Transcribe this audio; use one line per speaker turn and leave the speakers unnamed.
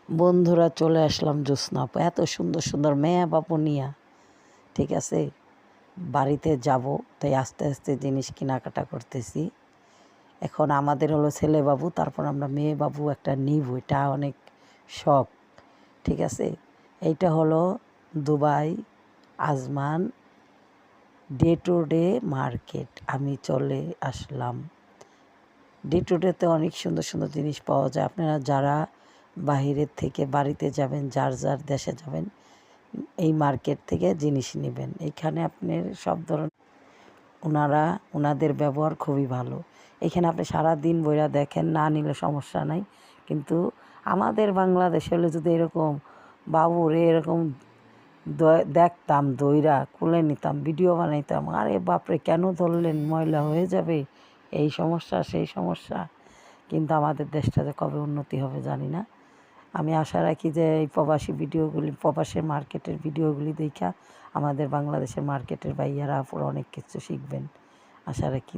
বন্ধুরা চলে আসলাম জ্যোৎস্না আপু, এত সুন্দর সুন্দর মেয়ে বাপু নিয়া। ঠিক আছে, বাড়িতে যাব, তাই আস্তে আস্তে জিনিস কেনাকাটা করতেছি। এখন আমাদের হলো ছেলে বাবু, তারপর আমরা মেয়ে বাবু একটা নিব, এটা অনেক শখ। ঠিক আছে, এইটা হলো Dubai Ajman day to day market. আমি চলে আসলাম। ডে টু ডেতে অনেক সুন্দর সুন্দর জিনিস পাওয়া যায়। আপনারা যারা বাহিরের থেকে বাড়িতে যাবেন, যার যার দেশে যাবেন, এই মার্কেট থেকে জিনিস নেবেন। এইখানে আপনার সব ধরনের, ওনাদের ব্যবহার খুবই ভালো। এখানে আপনি সারা দিন বইরা দেখেন, না নিলে সমস্যা নাই। কিন্তু আমাদের বাংলাদেশে হলে যদি এরকম বাবুরে এরকম দেখতাম, দইরা কুলে নিতাম, ভিডিও বানাইতাম, আরে বাপরে কেন ধরলেন, ময়লা হয়ে যাবে, এই সমস্যা সেই সমস্যা। কিন্তু আমাদের দেশটা যে কবে উন্নতি হবে জানি না। আমি আশা রাখি যে এই প্রবাসী মার্কেটের ভিডিওগুলি দেখা আমাদের বাংলাদেশের মার্কেটের ভাইয়ারা আপুরা অনেক কিছু শিখবেন, আশা রাখি।